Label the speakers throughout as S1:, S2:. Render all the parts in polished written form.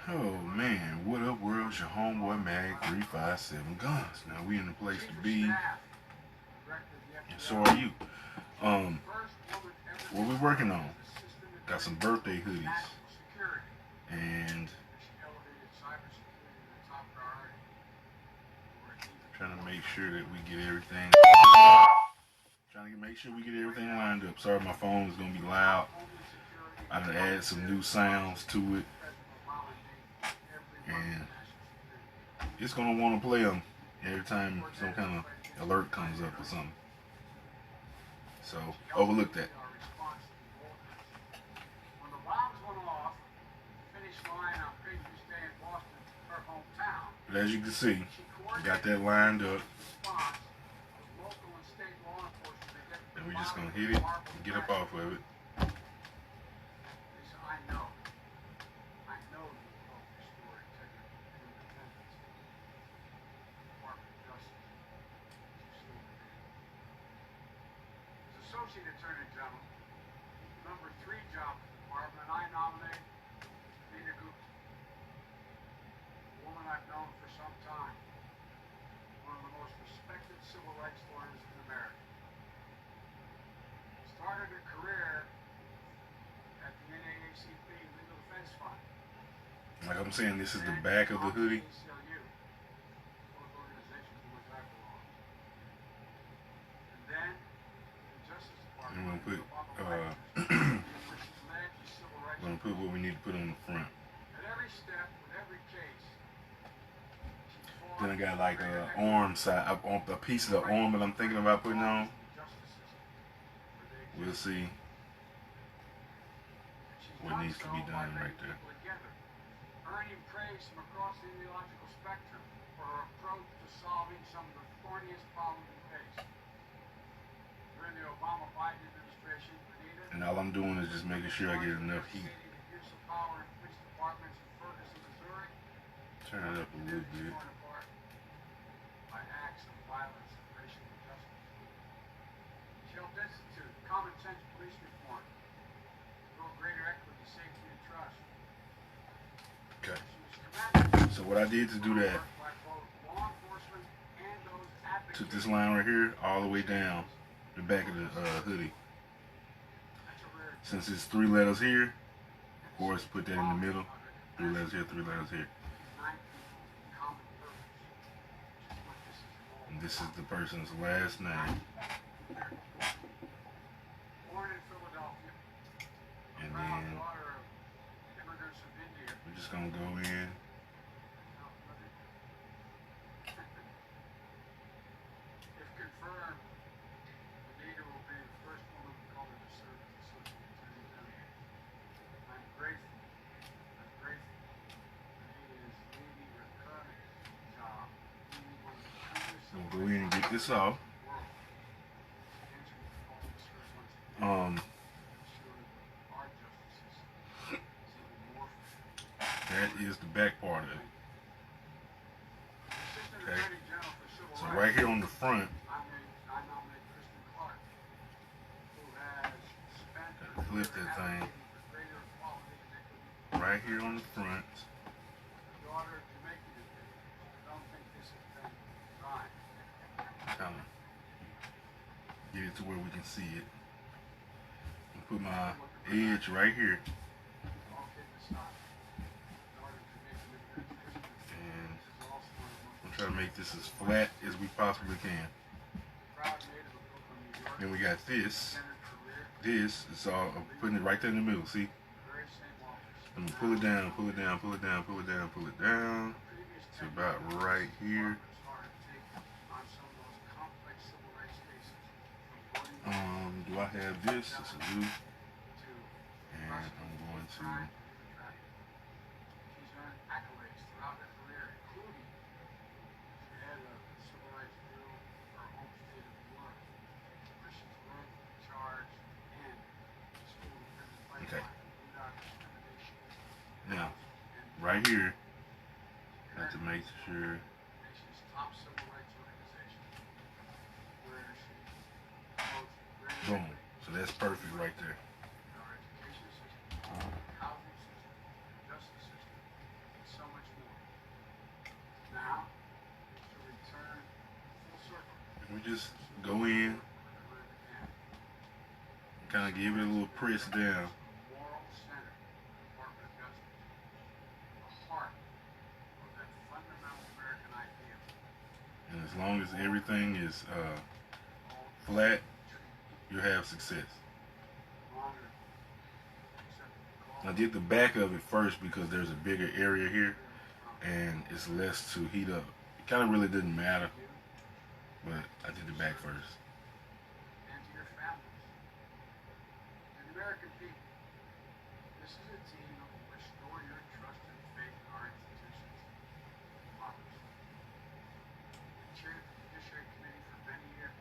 S1: Oh man, what up world? It's your homeboy Mag 357 Guns. Now we in the place to be, and so are you. Um, what we working on? Got some birthday hoodies, and trying to make sure that we get everything. Trying to make sure we get everything lined up. Sorry, my phone is gonna be loud. I done added some new sounds to it, and it's gonna want to play them every time some kind of alert comes up or something. So overlook that. But as you can see, we got that lined up, and we're just gonna hit it and get up off of it. Associate Attorney General, number 3 job in the department, and I nominate Nina Gupta, a woman I've known for some time, one of the most respected civil rights lawyers in America. Started her career at the NAACP Legal Defense Fund. Like I'm saying, this is the back of the hoodie. I'm gonna put gonna put what we need to put on the front. Then I got like a arm side, a piece of the arm that I'm thinking about putting on. We'll see what needs to be done right there. Earning praise from across the ideological spectrum for her approach to solving some of the thorniest problems we face. During the Obama-Biden administration, and all I'm doing is just making sure I get enough heat. Turn it up a little bit. By acts of violence and racial injustice. She helped institute common sense police reform, build greater equity, safety, and trust. Okay. So what I did to do that, took this line right here all the way down the back of the hoodie. Since it's 3 letters here, of course, put that in the middle. 3 letters here, 3 letters here. And this is the person's last name. And then we're just gonna go in. We'll go in and get this off. That is the back part of it. Okay. So right here on the front, gotta flip that thing. Right here on the front. Kind of get it to where we can see it. And put my edge right here. And I'm trying to make this as flat as we possibly can. Then we got this. This is all, I'm putting it right there in the middle, see? I'm gonna pull it down, pull it down, pull it down, pull it down, pull it down. To about right here. Do I have this? It's a loop. And I'm going to okay. Now, right here, I have to make sure. Boom. So that's perfect right there.
S2: just go in, kind of give it a little press down.
S1: Moral center of the Department of Justice, the heart of that fundamental American ideal.
S2: And as long as everything is flat, you'll have success. I did the back of it first because there's a bigger area here and it's less to heat up. It kind of really didn't matter, but I did the back first.
S1: And to your families, to the American people, this is a team that will restore your trust and faith in our institutions and democracy. I chaired the Judiciary Committee for many years.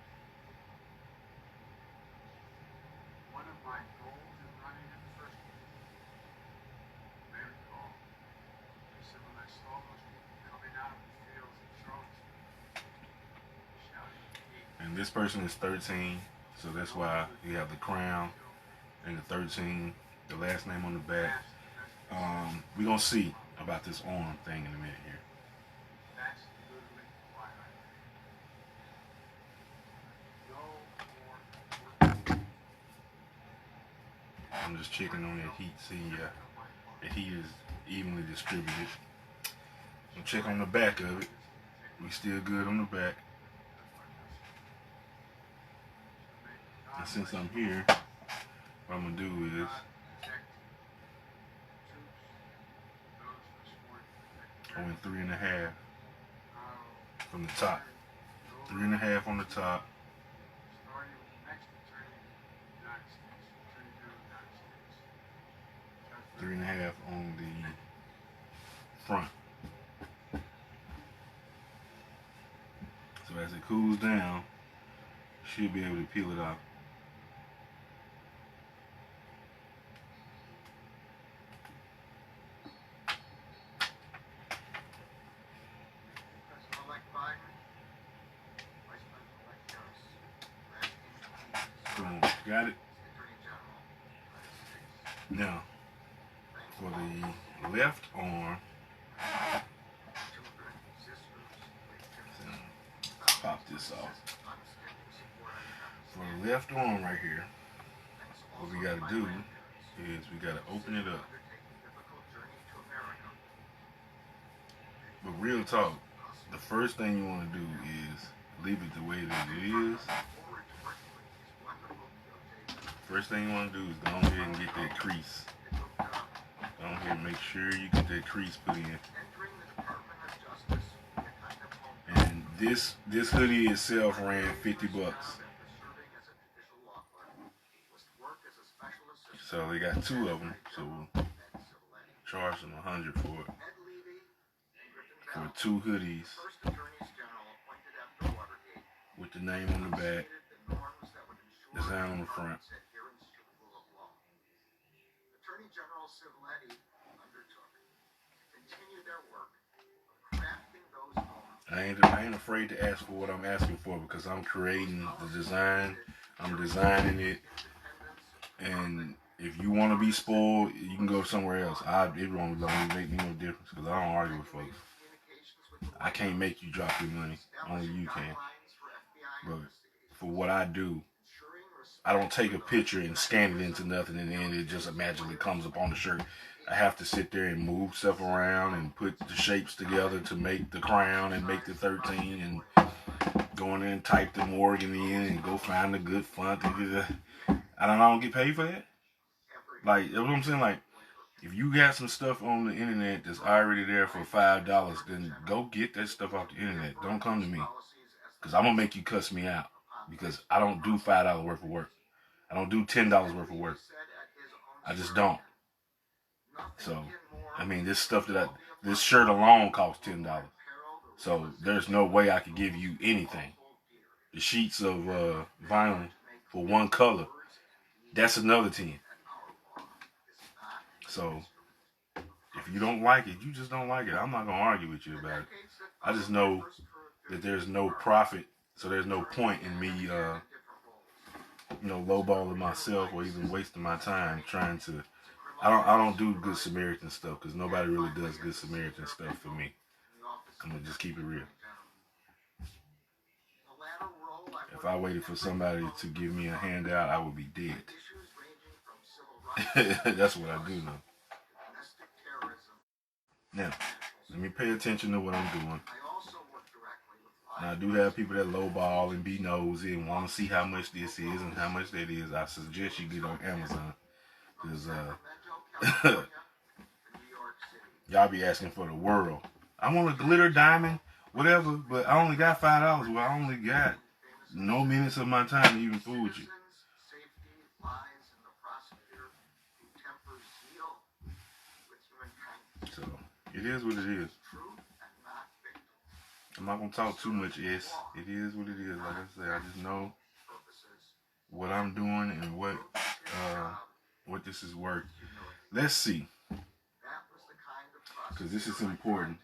S1: One of my goals in running in the first place, you may recall, I said when I saw those people coming out of the fields in Charlottesville, shouting hate.
S2: And this person is 13, so that's why you have the crown and the 13, the last name on the back. We're going to see about this arm thing in a minute here.
S1: That's literally why I ran. No more.
S2: I'm just checking on that heat, see the heat is evenly distributed. We'll check on the back of it. We still good on the back. And since I'm here, what I'm going to do is I went 3.5 from the top. 3.5 on the top. 3.5 on the front. So as it cools down, she'll be able to peel it off. Boom. Got it? Now, for the left arm, pop this off. For the left arm right here, what we gotta do is we gotta open it up. But real talk, the first thing you wanna do is leave it the way that it is. First thing you want to do is go ahead and get that crease. Go ahead and make sure you get that crease put in. And this hoodie itself ran $50. So they got 2 of them, so we'll charge them $100 for it. For 2 hoodies with the name on the back, design on the front. I ain't afraid to ask for what I'm asking for because I'm creating the design, I'm designing it, and if you want to be spoiled, you can go somewhere else. It don't make me no difference because I don't argue with folks. I can't make you drop your money, only you can. But for what I do, I don't take a picture and scan it into nothing and then it just magically comes up on the shirt. I have to sit there and move stuff around and put the shapes together to make the crown and make the 13 and go in there and type the Morgan in and go find the good font. I don't get paid for that. Like, you know what I'm saying? Like, if you got some stuff on the internet that's already there for $5, then go get that stuff off the internet. Don't come to me. Because I'm going to make you cuss me out. Because I don't do $5 worth of work. I don't do $10 worth of work. I just don't. So, I mean, this shirt alone costs $10. So, there's no way I could give you anything. The sheets of vinyl for one color, that's another 10. So, if you don't like it, you just don't like it. I'm not going to argue with you about it. I just know that there's no profit, so there's no point in me, lowballing myself or even wasting my time trying to. I don't do Good Samaritan stuff because nobody really does Good Samaritan stuff for me. I'm going to just keep it real. If I waited for somebody to give me a handout, I would be dead. That's what I do know. Now, let me pay attention to what I'm doing. Now, I do have people that lowball and be nosy and want to see how much this is and how much that is. I suggest you get on Amazon. Because y'all be asking for the world. I want a glitter diamond, whatever, but I only got $5. Well, I only got no minutes of my time to even fool with you. So, it is what it is. I'm not going to talk too much, yes. It is what it is. Like I said, I just know what I'm doing and what this is worth. Let's see. Because this is important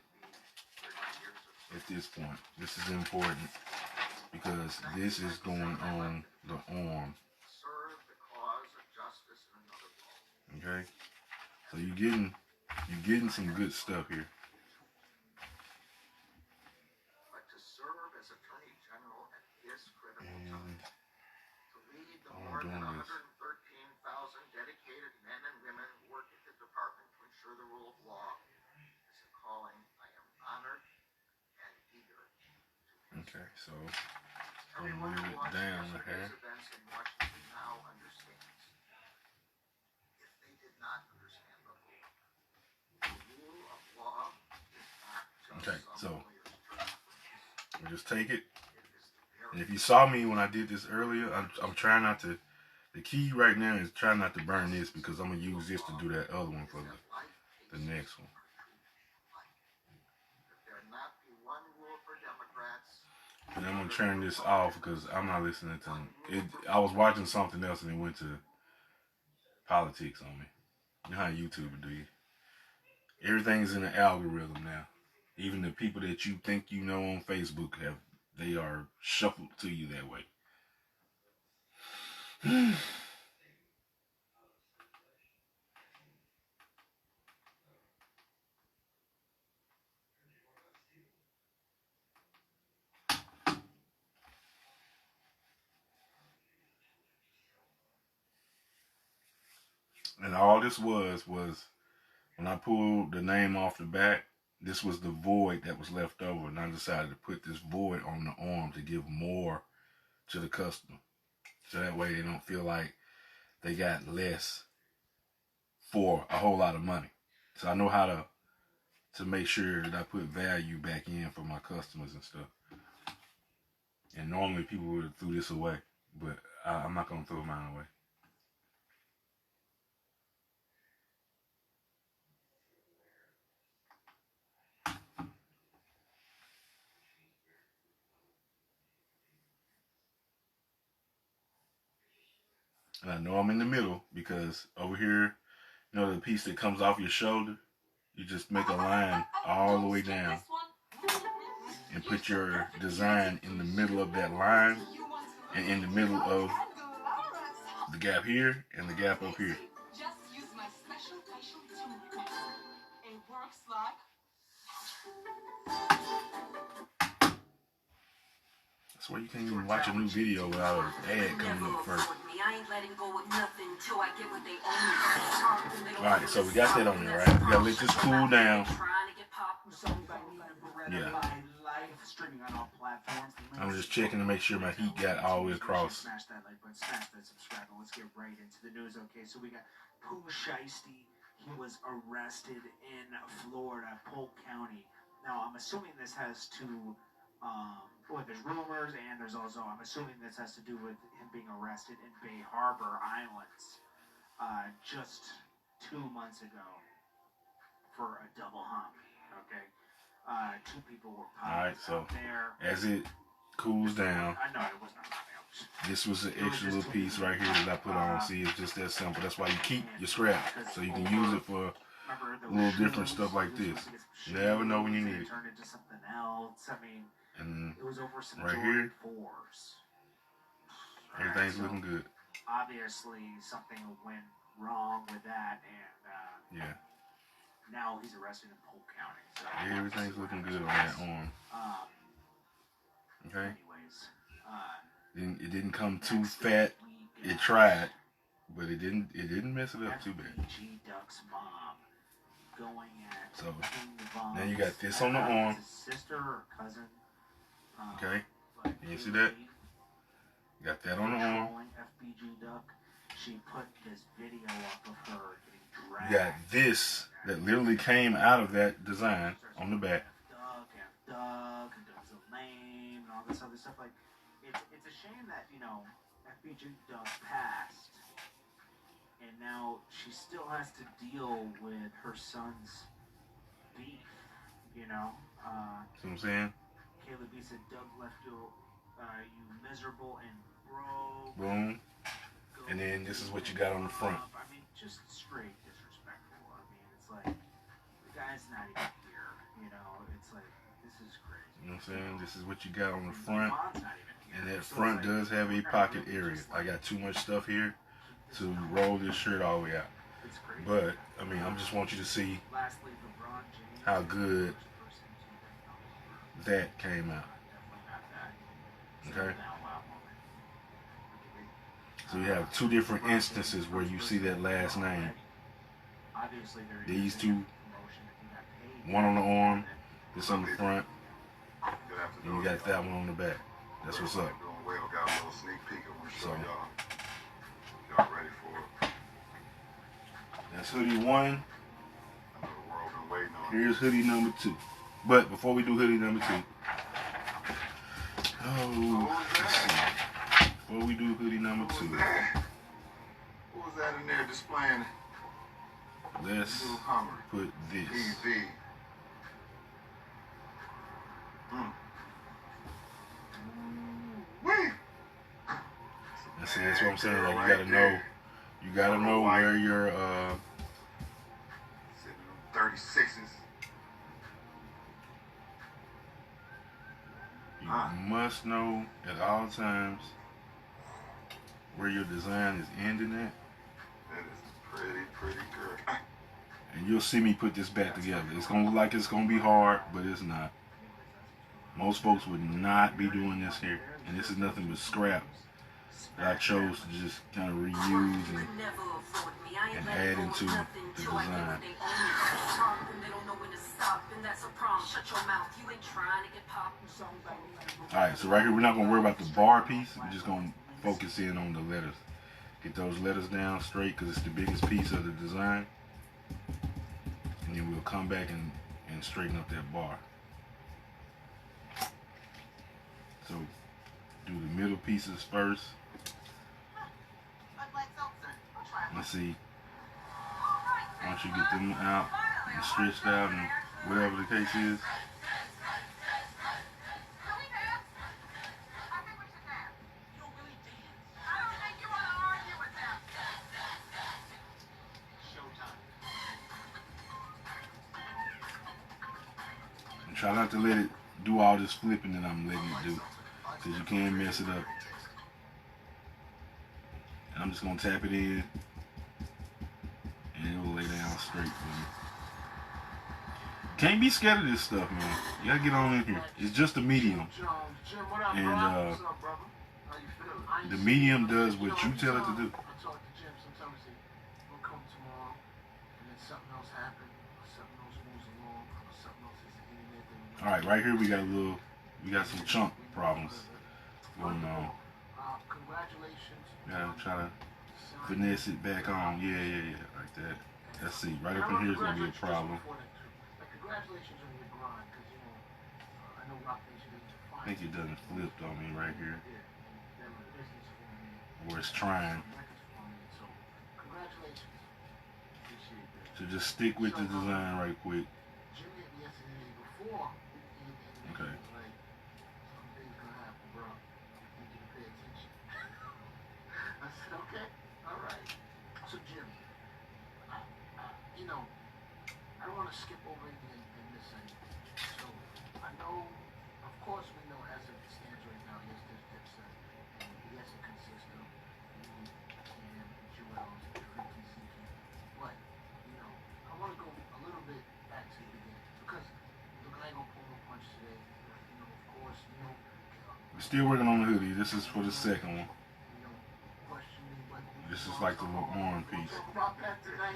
S2: at this point. This is important because this is going on the arm. Okay? So you're getting some good stuff here. And I'm doing this. Okay, so I'm gonna move it down here. Okay, so we just take it. And if you saw me when I did this earlier, I'm trying not to. The key right now is trying not to burn this because I'm gonna use this to do that other one for the next one. And I'm gonna turn this off because I'm not listening to it. I was watching something else and it went to politics on me. You know how YouTube do you? Everything's in the algorithm now. Even the people that you think you know on Facebook they are shuffled to you that way. And all this was when I pulled the name off the back, this was the void that was left over. And I decided to put this void on the arm to give more to the customer. So that way they don't feel like they got less for a whole lot of money. So I know how to make sure that I put value back in for my customers and stuff. And normally people would throw this away, but I'm not going to throw mine away. And I know I'm in the middle because over here, you know the piece that comes off your shoulder, you just make a line all the way down and put your design in the middle of that line and in the middle of the gap here and the gap up here. That's why you can't even watch a new video without an ad coming up first. Alright, so we got that on there, right? We gotta let this cool down. Yeah. I'm just checking to make sure my heat got all the way across.
S1: Smash that like button, smash that subscribe button. Let's get right into the news. Okay, so we got Pooh Shiesty. He was arrested in Florida, Polk County. Now, I'm assuming this has to, there's rumors, and there's also, I'm assuming this has to do with him being arrested in Bay Harbor Islands just 2 months ago for a double hump. Okay, 2 people were popped there.
S2: As it cools down,
S1: I know it was not funny.
S2: This was an extra little piece right here that I put on. See, it's just that simple. That's why you keep your scrap, so you can use it for little different stuff like this. You never know when you need it. And right here, everything's looking good.
S1: Obviously, something went wrong with that, and
S2: yeah.
S1: Now he's arrested in Polk County. So
S2: everything's looking good on that arm. Okay.
S1: Anyways,
S2: It didn't come too fat. It tried, but it didn't mess it up too bad. So now you got this on the arm. Okay, you see that? Got that on the arm. You got this that literally came out of that design on the back.
S3: It's a shame that, FBG Duck passed, and now she still has to deal with her son's beef,
S2: See what I'm saying?
S3: Caleb B said Doug left you miserable and broke.
S2: Boom. And then this is what you got on the front.
S3: I mean, just straight disrespectful. I mean, it's like, the guy's not even here, it's like, this is crazy.
S2: You know what I'm saying? This is what you got on the front. And that front does have a pocket area. I got too much stuff here to roll this shirt all the way out. But, I mean, I just want you to see how good that came out. Okay? So you have two different instances where you see that last name. These two, one on the arm, this on the front, and you got that one on the back. That's what's up. So, that's hoodie 1. Here's hoodie number 2. But before we do hoodie number 2, let's see. Before we do hoodie number 2,
S4: what was that in there displaying?
S2: let's put this. See, that's what I'm saying. Like, you gotta know where your
S4: 36s.
S2: You must know at all times where your design is ending at.
S4: That is pretty good.
S2: And you'll see me put this back together. It's gonna look like it's gonna be hard, but it's not. Most folks would not be doing this here, and this is nothing but scrap that I chose to just kind of reuse and add into the design. Alright, so right here we're not going to worry about the bar piece. We're just going to focus in on the letters. Get those letters down straight because it's the biggest piece of the design. And then we'll come back and straighten up that bar. So do the middle pieces first. Let's see. Once you get them out and stretched out and whatever the case is. And try not to let it do all this flipping that I'm letting it do, because you can mess it up. And I'm just going to tap it in. And it'll lay down straight for me. Can't be scared of this stuff, man. You gotta get on in here. It's just a medium. And the medium does what you tell it to do. Alright, right here we got some chunk problems going on. Gotta try to finesse it back on. Yeah, like that. Let's see. Right up in here is gonna be a problem. I think it doesn't flip on me right here. Or it's trying. So just stick with the design right quick. Okay.
S1: Okay, all right. So Jim, I don't want to skip over anything and miss anything. So I know, of course, we know as it stands right now, yes, there's Dipset, and yes, it consists of me, Cam, Joel's, and Freaky Zeke. But I want to go a little bit back to
S2: still working on the hoodie. This is for the second one.
S1: You know, question me what we
S2: This is like the little orange piece.
S1: talk about that tonight.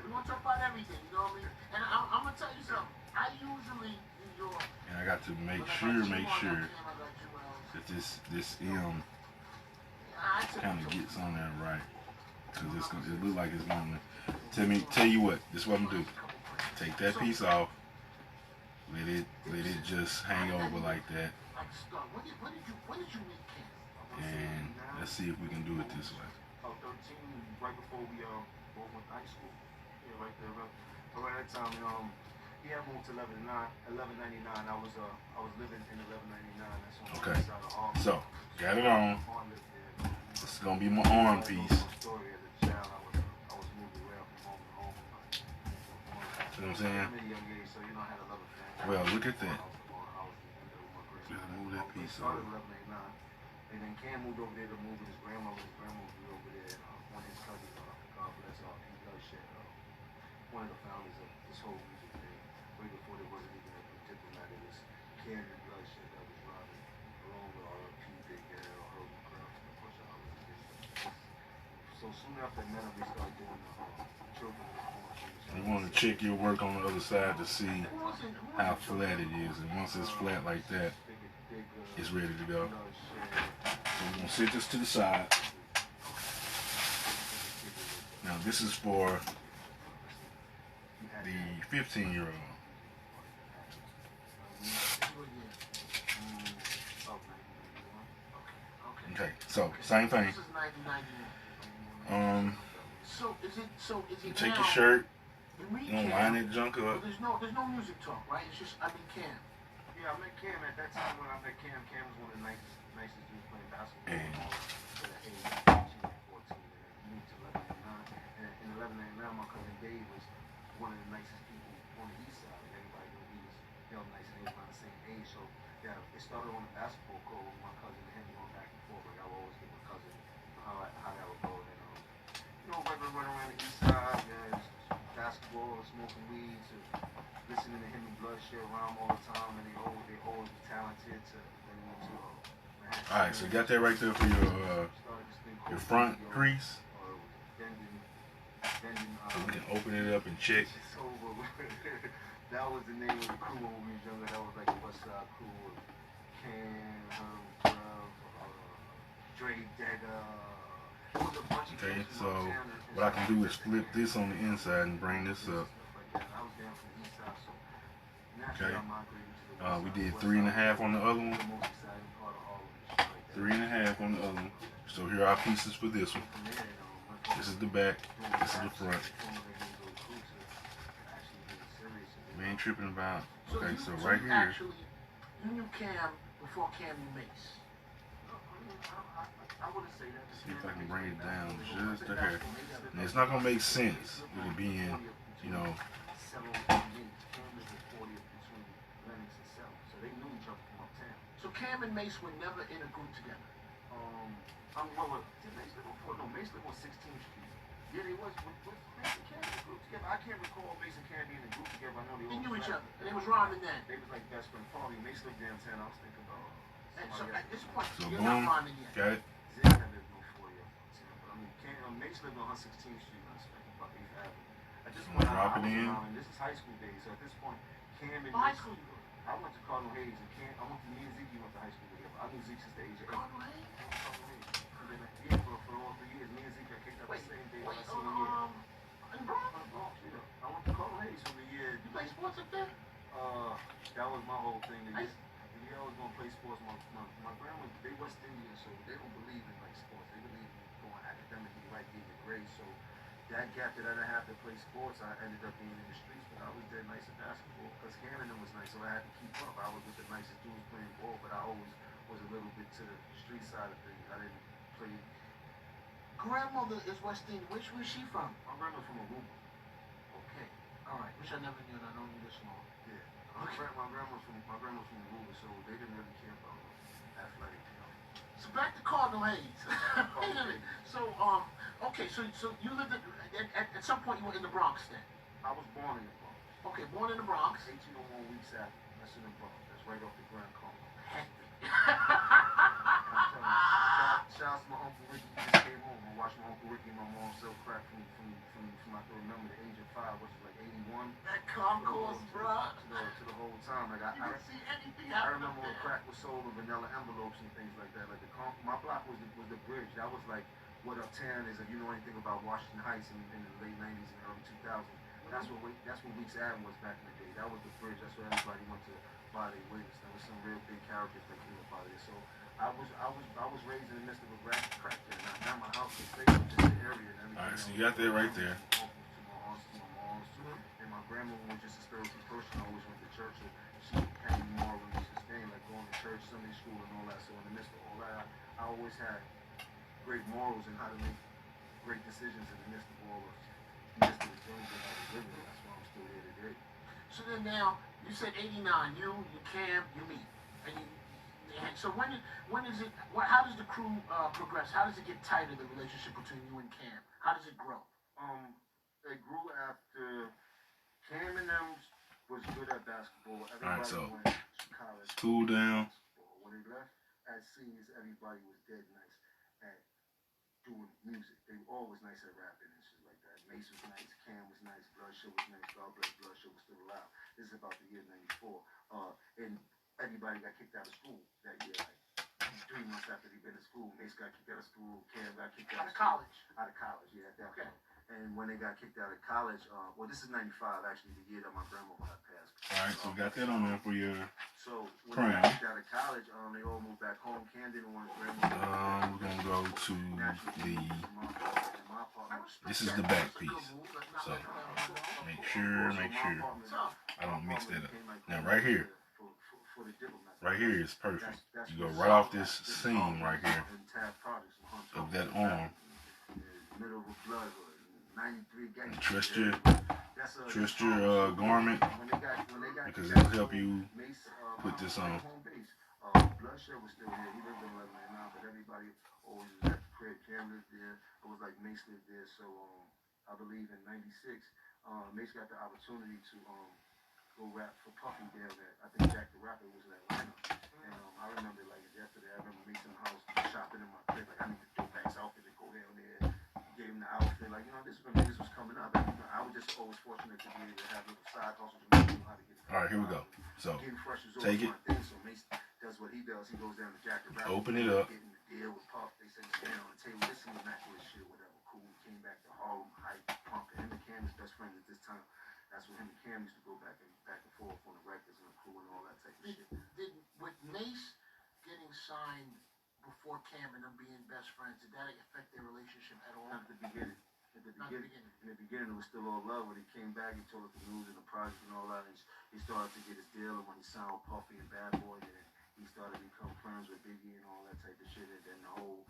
S1: We're gonna talk about everything, you know what I mean? And I'm gonna tell you something. I usually enjoy.
S2: And I got to make sure that this M kind of gets on there right, cause it look like it's gonna tell you what. This is what I'm gonna do. Take that piece off. Let it just hang over like that.
S1: When did you meet Ken?
S2: And let's see if we can do it this way.
S4: 13, right before we both went to high school. Yeah, right there. Around that time, he had moved to 1199. I was living in 1199. That's on
S2: Okay.
S4: the other side of Harlem.
S2: So got it on. This is gonna be my arm piece.
S4: Story as a child, I was moving around from home to home.
S2: You know what I'm saying?
S4: I'm in a young age, so you know I had a love affair.
S2: Well, look at that.
S4: I was
S2: Just move that piece
S4: started
S2: over.
S4: 1189, and then Cam moved over there to move with his grandmother. His grandmother moved over there. One of his cousins, God bless Pete Bloodshed, one of the founders of this whole music thing. Way before there wasn't even a diplomat, it was Cam and Bloodshed that was driving, along with Pete Big Girl, Herbie Craft, and a bunch of others. So soon after I met him, we started doing the children.
S2: You want to check your work on the other side to see how flat it is, and once it's flat like that, it's ready to go. So we're gonna sit this to the side. Now this is for the 15-year-old. Okay, so same thing.
S1: This is 1991. So is it
S2: Take
S1: now,
S2: your shirt,
S1: you meet
S2: you don't
S1: Cam,
S2: line that junk
S1: but
S2: up.
S1: there's no music talk, right? It's just I mean Cam.
S4: Yeah, I met Cam at that time when I met Cam. Cam was one of the nicest dudes playing basketball. At the age of 13 and 14, and moved to 1199. And in 1199, my cousin Dave was one of the nicest people on the east side. Everybody knew he was hell nice, and they was around the same age. So yeah, it started on the basketball court with my cousin and him going back and forth. Like I would always get my cousin how that would go. And regular running around the east side, yeah, basketball, smoking weed, to listening to him and Bloodshed around all the time, and they always be talented to.
S2: All right, so you got that right there for your front crease. So we can open it up and check.
S4: That was the name of the crew when we was younger. That was like the West Side crew. Can, Dre Dagger.
S2: Okay, so what I can do is flip this on the inside and bring this up. Okay, we did 3.5 on the other one. 3.5 on the other one. So here are our pieces for this one. This is the back. This is the front. We ain't tripping about. Okay, so right here.
S1: You knew Cam before Cam knew Mace.
S4: I wouldn't say that.
S2: See if I can bring it down just a hair. And it's not gonna make sense with it being, you know.
S1: So Cam and Mace were never in a group together.
S4: Did Mace live on 4? No, Mace lived on 16th Street. Yeah, they was with Mace and Cam in a group together. I can't recall Mace and Cam being in a group together. I know
S1: they knew each other. And they was rhyming then.
S4: They was like best friend. Probably Mace lived downtown. I was thinking about.
S1: And so at this point,
S2: So
S1: you're
S2: boom,
S1: not rhyming yet.
S2: got it.
S4: Zig had lived on 4 years. But I mean, Mace lived on 116th Street. I was thinking about 8th Avenue. At this point,
S2: Drop it in.
S4: This is high school days. So at this point, Cam and
S1: High
S4: Mace,
S1: school you were.
S4: I went to Cardinal Hayes and Cam. Me and Ziggy went to high school together. I knew Zeke since the age of 8.
S1: Cardinal Hayes?
S4: Cardinal Hayes. And then for all 3 years, me and Zeke got kicked out the same day.
S1: Wait,
S4: senior year.
S1: in Bronx?
S4: I went to Cardinal Hayes for the year.
S1: You play sports up there?
S4: That was my whole thing. I was gonna play sports. My grandma, they West Indian, so they don't believe in like sports. They believe in going academically right, getting a grade. So that gap that I didn't have to play sports, I ended up being in the streets. But I was dead nice at basketball because Canada was nice, so I had to keep up. I was with the nicest dudes playing ball, but I always was a little bit to the street side of things. I didn't play.
S1: Grandmother is West Indian. Where's she from?
S4: My grandma's from Aruba.
S1: Okay. All right. Which I never knew, and I know you this long.
S4: Yeah. My grandma's from Aruba, so they didn't really care about athletic,
S1: So back to Cardinal Hayes. Wait a minute. So okay. So you lived at some point you were in the Bronx then.
S4: I was born in the Bronx.
S1: Okay, born in the Bronx.
S4: 1801 weeks after. That's in the Bronx. That's right off the Grand Congo.
S1: Hectic.
S4: I can remember the age of 5, which is like 81.
S5: That concourse, bruh.
S4: To the whole time. Like
S5: You can see anything
S4: I
S5: out
S4: remember when
S5: there.
S4: crack was sold in vanilla envelopes and things like that. Like my block was the bridge. That was like what uptown is. If you know anything about Washington Heights in the late 90s and early 2000s, that's what Weeks Ave was back in the day. That was the bridge. That's where everybody went to buy their wigs. There was some real big characters that came up out of there. So I was raised in the midst of a crack den. Now my house is safe in this area and everything.
S2: All right, so you got that right there.
S4: To my aunts, to my moms, and my grandma was just a spiritual person. I always went to church. So she had me more religious thing, like going to church, Sunday school, and all that. So in the midst of all that, I always had great morals and how to make great decisions in the midst of all of the things that I was living. That's why I'm still here today.
S5: So then now, you said 89, you Cam, you me. And so when is it, how does the crew progress? How does it get tighter, the relationship between you and Cam? How does it grow?
S4: It grew after Cam and them was good at basketball. Everybody
S2: so
S4: went to college.
S2: Cool down.
S4: When they left as seniors, everybody was dead nice at doing music. They were always nice at rapping and shit like that. Mace was nice, Cam was nice, Bloodshed was nice, God bless Bloodshed was still alive. This is about the year 94. And everybody got kicked out of school that year, like 3 months after they'd been in school. Mace got kicked out of school, Cam got kicked out of
S5: college.
S4: Out of college, yeah, at that point. And when they got kicked out of college, well, this is 95, actually, the year that my grandmother had passed.
S2: All right, so we got that on there for your
S4: So when
S2: crown.
S4: they got kicked out of college, they all moved back home. Cam didn't want his grandmother.
S2: We're gonna go to this is the back piece. So make sure I don't mix that up. Now right here is perfect. You go right off this seam right here of that arm. And trust your garment because it'll help you put this on.
S4: Bloodshed was still here. He lived in 11 now, but everybody always was at the crib. Cam lived there. It was like Mace lived there. So I believe in '96, Mace got the opportunity to go rap for Puffy down there. I think Jack the Rapper was in Atlanta. And I remember like yesterday, I remember Mace in the house shopping in my crib. Like, I need to do Bank's outfit and go down there. Gave him the outfit. Like, this is when niggas was coming up. And, I was just always fortunate to be able to have little side hustles and know how to get it.
S2: All right, here we go. So take it.
S4: So Mace does what he does. He goes down to Jack the Rapper.
S2: Open it up.
S4: Getting the deal with Puff. They said, stand on the table. This is immaculate shit, whatever. Cool. We came back to Harlem, hype, punk. And him and Cam is best friends at this time. That's when him and Cam used to go back and forth on the records and the crew and all that type of shit.
S5: With Mace getting signed before Cam and them being best friends, did that affect their relationship at all?
S4: Not at the beginning. In the beginning, it was still all love. When he came back, he told us the news and the project and all that. And he started to get his deal. And when he signed with Puffy and Bad Boy, then he started to become friends with Biggie and all that type of shit. And then the whole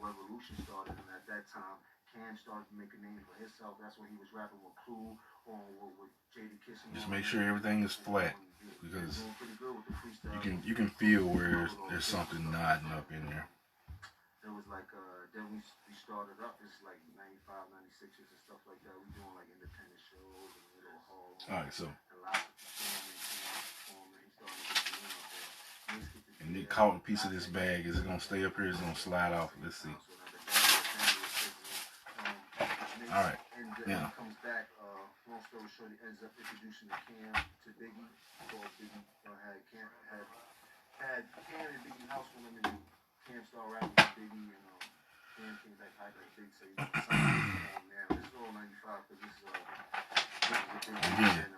S4: revolution started. And at that time, Cam started to make a name for himself. That's when he was rapping with Clue or with J.D. Kissing.
S2: Just make sure everything is flat because you can feel where there's something nodding up in there.
S4: It was like, then we started up, it's like 95, 96 and stuff like that. We doing like independent shows and little halls.
S2: All right, so. And Nick caught a piece of this bag. Is it going to stay up here? Is it going to slide off? Let's see. All right, now.
S4: Comes back, long story short, he ends up introducing Cam to Biggie. Biggie had Cam and Biggie house when him and Cam started rapping with Biggie and Cam came back hype like Big say now. This is all 95 because this is the thing.
S2: Again,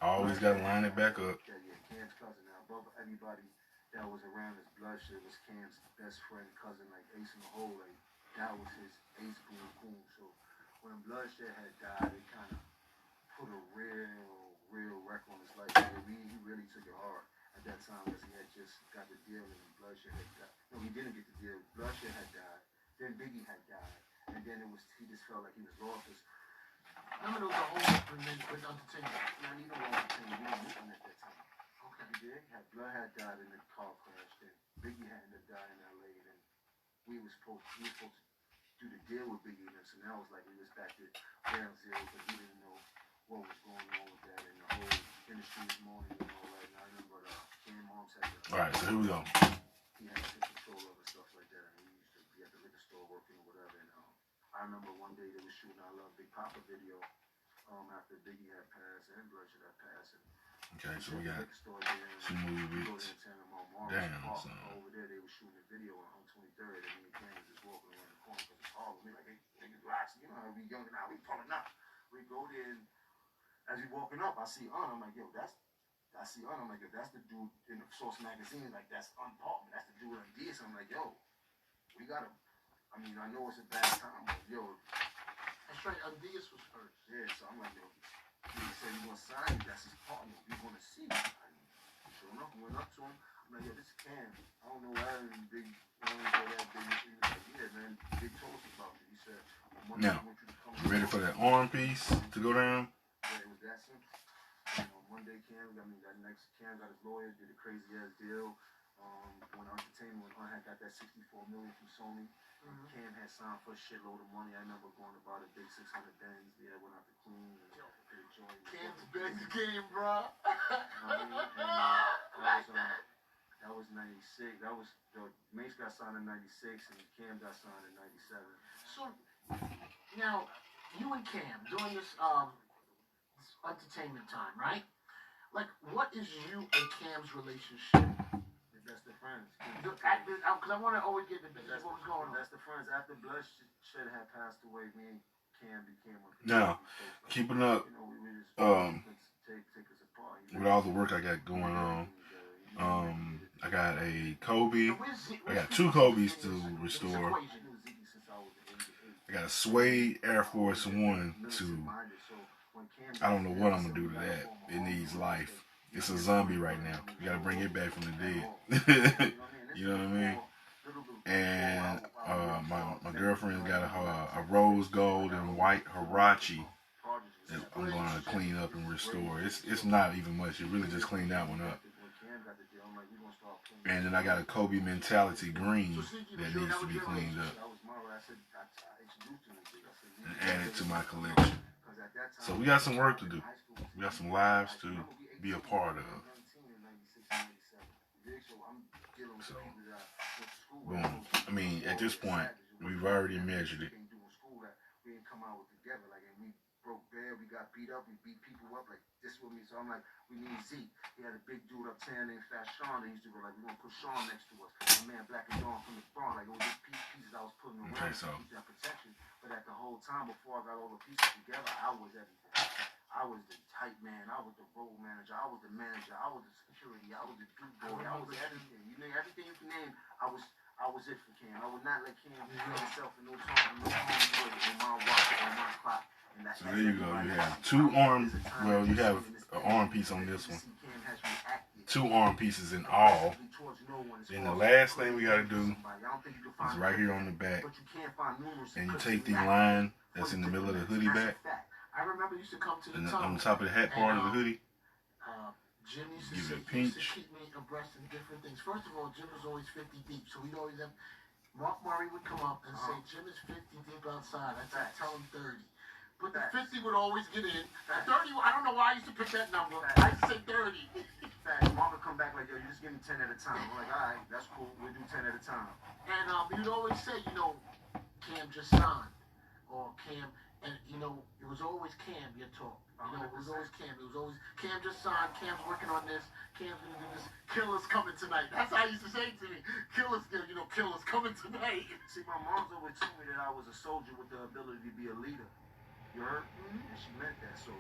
S2: always got to line it back up.
S4: Yeah, Cam's cousin. Now, above everybody that was around his Bloodshed was Cam's best friend, cousin, like Ace in the Hole. Like, that was his Ace Coon. So when Bloodshed had died, it kind of put a real wreck on his life. He really took it hard at that time because he had just got the deal and Bloodshed had died. No, he didn't get the deal. Bloodshed had died. Then Biggie had died. And then he just felt like he was lost.
S5: Remember there was a whole with Entertainment.
S4: Not even Entertainment. He was missing at that time.
S5: Okay.
S4: He did. Blood had died in the car crash. Then Biggie had ended up dying in L.A. And then we were supposed to do the deal with Biggie and them. So now it was like we was back to ground zero, but we didn't know what was going on with that. And the whole industry was mourning and all that. And I remember Cam Moms had
S2: all right, so here we go.
S4: He had to take control of it, stuff like that. And we used to be at the liquor store working or whatever. And I remember one day they were shooting our Love Big Papa video. after Biggie had passed and Bloodshot had passed. And
S2: Okay, so we got
S4: store there,
S2: two movie
S4: go
S2: beats
S4: there in Santa Monica
S2: down.
S4: Park.
S2: So
S4: Over there, they were shooting a video on 23rd, and me and Cam was just walking around the corner because it's Harlem. We like, hey, niggas relax. You know how we young now, we pulling up. We go there, and as we walking up, I see I'm like, yo, I'm like, yo, that's the dude in the Source magazine. Like, that's Unpartment. That's the dude on D. So I'm like, yo, we gotta. I mean, I know it's a bad time, but yo.
S5: That's right, Diaz was first.
S4: Yeah, so I'm like, yo, he said he's gonna sign you. That's his partner. We're gonna see. Sure enough, we went up to him. I'm like, yo, this is Cam. I don't know why big. I don't know that big. He was like, yeah, man. Big told us about it. He said,
S2: now, you ready for that arm piece to go down?
S4: Yeah, it was that simple. You know, Monday Cam, that next Cam got his lawyer, did a crazy ass deal. When Entertainment, when I had got that $64 million from Sony, Cam had signed for a shitload of money. I remember going to buy the big 600 Benz. Yeah, went out to Queens and did a joint.
S5: Cam's best game, bro.
S4: That was 96. That was Mace got signed in 96 and Cam got signed in 97.
S5: So now you and Cam doing this entertainment time, right? Like, what is you and Cam's relationship?
S4: We're best of friends.
S5: Because I want to always get the business. What was going on?
S4: Best of friends. After Bloodshot had passed away, me and Cam became one.
S2: Now, keeping up
S4: you know, we just take us apart.
S2: with all the work I got going on. I got a Kobe. I got two Kobe's to restore. I got a suede Air Force One to. I don't know what I'm gonna do to that. It needs life. It's a zombie right now. You gotta bring it back from the dead. You know what I mean? And my girlfriend got a rose gold and white Hirachi that I'm gonna clean up and restore. It's not even much. It really just cleaned that one up. And then I got a Kobe Mentality green that needs to be cleaned up and added to my collection. So we got some work to do. We got some lives to be a part of. So, boom. I mean, at this point, we've already measured it.
S4: We didn't come out together, like, and we broke bad, we got beat up, we beat people up, like, this with me. So I'm like, we need Zeke. He had a big dude uptown named Fat Sean that used to go, like, we're gonna put Sean next to us. My man Black and Dawn from the Bronx, like, it was just pieces I was putting around to keep that protection. But at the whole time, before I got all the pieces together, I was everything. I was the tight man, I was the road manager, I was the manager, I was the security, I was the dude boy, I was everything. You name everything you can name, I was it for Cam. I would not let Cam do himself in no time, no on my watch, on my clock.
S2: So there you go. You have two arm. Well, you have an arm piece on this one. Two arm pieces in all. Then the last thing we gotta do is right here on the back, and you take the line that's in the middle of the hoodie back,
S5: I remember you used to come to the
S2: and
S5: tunnel.
S2: on the top of the hat part of the hoodie.
S5: Jim used to,
S2: Give it a
S5: used to
S2: pinch.
S5: keep me abreast in different things. First of all, Jim was always 50 deep, so we'd always have Mark Murray would come up and say, Jim is 50 deep outside. I'd say, tell him 30. But the 50 would always get in. 30, I don't know why I used to pick that number. I used to say 30.
S4: Mark would come back like, yo, you just give me 10 at a time. I'm like, all right, that's cool. We'll do 10 at a time.
S5: And he'd always say, you know, Cam just signed. Or Cam, and, you know, it was always Cam, your talk. You know, it was always Cam. It was always, Cam just signed. Cam's working on this. Cam's going to do this. Killer's coming tonight. That's how he used to say it to me. Killer's coming tonight.
S4: See, my mom's always told me that I was a soldier with the ability to be a leader. You heard? And she meant that. So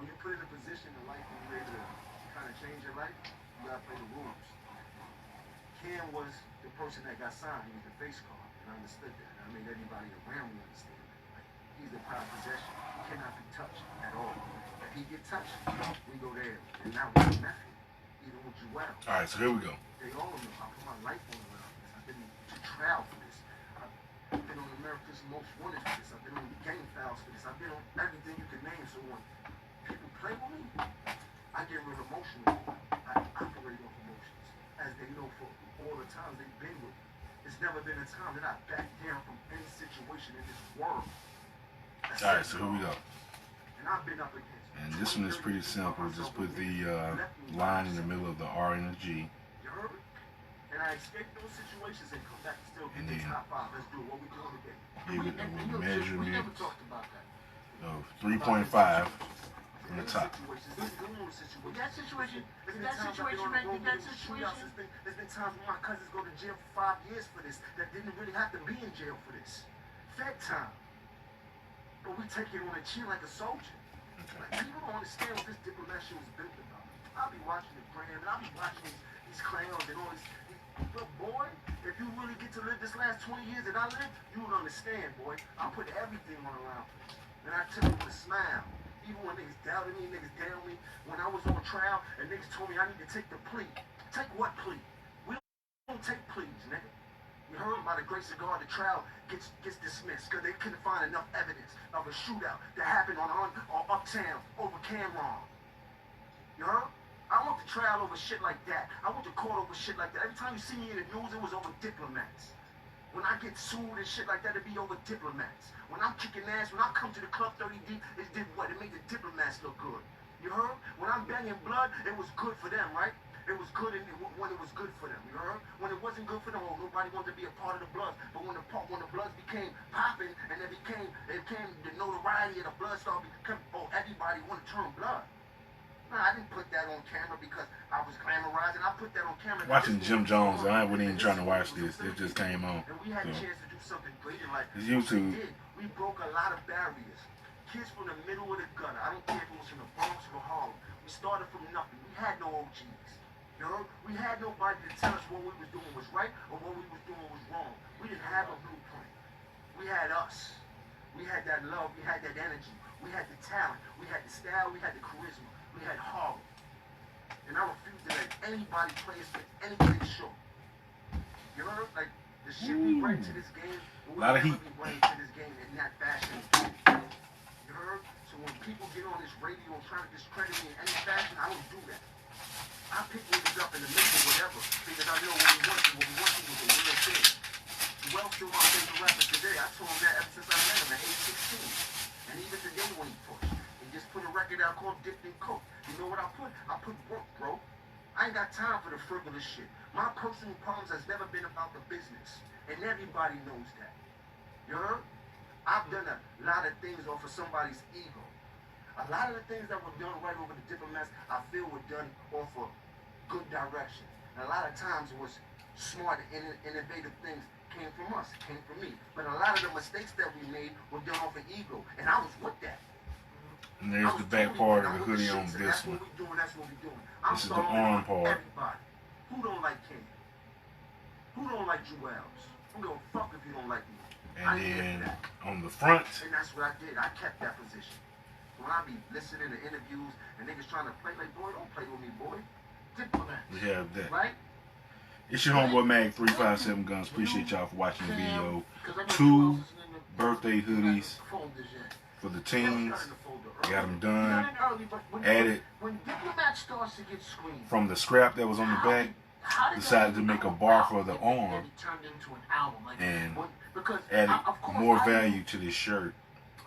S4: when you put in a position in life and you're able to kind of change your life, you got to play the rules. Cam was the person that got signed. He was the face card. And I understood that. And I made everybody around me understand that. Like, he's the prime possession. He cannot be touched at all. If he get touched, we go there. And now we're method. Even with Joel.
S2: All right, so here we go.
S4: They all know. I put my life on the line for this. I've been to trial for this. I've been on America's Most Wanted for this. I've been on gang files for this. I've been on everything you can name. So when people play with me, I get real emotional. I operate off emotions. As they know for all the times they've been with me. There's never been a time that I backed down from any situation in this world.
S2: All right, so here we go.
S4: And I've been up against.
S2: And this one is pretty simple. Just put the line in the middle of the R and the G.
S4: You heard me? And I escaped those situations and come back and still get the top 5. Let's do it. What we doing today?
S2: Give it a
S5: We
S2: measurement.
S5: never talked about that.
S2: of 3.5 from the top.
S5: With that situation,
S4: There's
S5: in
S4: been
S5: that
S4: times I've been
S5: situation,
S4: on
S5: man,
S4: the road
S5: in that
S4: with shootouts.
S5: situation,
S4: There's been times when my cousins go to jail for 5 years for this that didn't really have to be in jail for this. Fed time. But we take it on the chin like a soldier. Like, people don't understand what this diplomat shit was built about. I'll be watching the gram and I'll be watching these clowns and all these. But boy, if you really get to live this last 20 years that I lived, you would understand, boy. I put everything on the line. And I took it with a smile. Even when niggas doubted me, niggas downed me. When I was on trial and niggas told me I need to take the plea. Take what plea? We don't take pleas, nigga. You heard? By the grace of God, the trial gets dismissed because they couldn't find enough evidence of a shootout that happened on uptown over Cameron. You heard? I went to trial over shit like that. I went to court over shit like that. Every time you see me in the news, it was over diplomats. When I get sued and shit like that, it be over diplomats. When I'm kicking ass, when I come to the club 30 deep, it did what? It made the diplomats look good. You heard? When I'm banging blood, it was good for them, right? It was good when it was good for them, you heard? When it wasn't good for them, oh, nobody wanted to be a part of the Bloods. But when the Bloods became popping and it became the notoriety of the Blood started becoming, oh, everybody wanted to turn blood. Nah, I didn't put that on camera because I was glamorizing. I put that on camera.
S2: Watching Jim Jones, I wasn't even trying to watch this. It just came on.
S4: And we had a chance to do something great in life.
S2: It's YouTube.
S4: We broke a lot of barriers. Kids from the middle of the gutter. I don't care if it was from the Bronx or Harlem. We started from nothing. We had no OGs. You know? We had nobody to tell us what we was doing was right or what we was doing was wrong. We didn't have a blueprint. We had us. We had that love. We had that energy. We had the talent. We had the style. We had the charisma. We had heart. And I refuse to let anybody play us with anything short. You know? Like, the shit we bring to this game, we
S2: Lot of
S4: never
S2: heat.
S4: be bringing to this game in that fashion. You heard? So when people get on this radio and try to discredit me in any fashion, I don't do that. I pick niggas up in the middle or whatever because I know what we want to was a real thing. Wells still my favorite rapper today. I told him that ever since I met him at age 16. And even today when he pushed. He just put a record out called Dipped in Coke. You know what I put? I put work, bro. I ain't got time for the frivolous shit. My personal problems has never been about the business. And everybody knows that. You heard? I've done a lot of things off of somebody's ego. A lot of the things that were done right over the diplomats, I feel were done off of good direction. And a lot of times it was smart and innovative things came from us, came from me. But a lot of the mistakes that we made were done off of ego. And I was with that.
S2: And there's the back part of the hoodie on this one.
S4: That's what we doing. I'm
S2: This is the
S4: sorry
S2: arm
S4: for
S2: part.
S4: Everybody. Who don't like King? Who don't like Jewels? Who don't fuck if you don't like me?
S2: And then on the front,
S4: And that's what I did. I kept that position. When I be listening to interviews and niggas trying to play like, boy, don't play with me, boy. Diplomat.
S2: we have that.
S4: Right?
S2: It's your homeboy Mag 357 Guns. Appreciate y'all for watching the video.
S5: 'cause I know
S2: 2
S5: who else is in the
S2: birthday hoodies
S5: folders yet.
S2: for the teens. Got them
S5: You
S2: done.
S5: got it early, but when
S2: Added
S5: Diplomat starts to get screened,
S2: from the scrap that was on the back.
S5: how did
S2: Decided
S5: that
S2: to make a
S5: come
S2: bar
S5: about
S2: for the
S5: that
S2: arm
S5: it turned into an album? Like,
S2: and
S5: because
S2: added
S5: of course,
S2: more
S5: I knew-
S2: value to this shirt.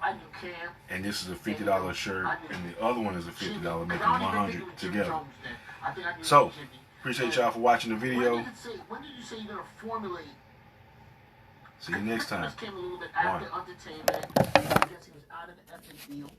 S5: I knew Cam.
S2: And this is a $50 shirt, and the other one is a $50, making 100 together. So, appreciate y'all for watching the video.
S5: When did you say you're gonna formulate?
S2: See you next time.
S5: This came a little bit after
S2: One.
S5: Entertainment. I guess he was out of the effing deal.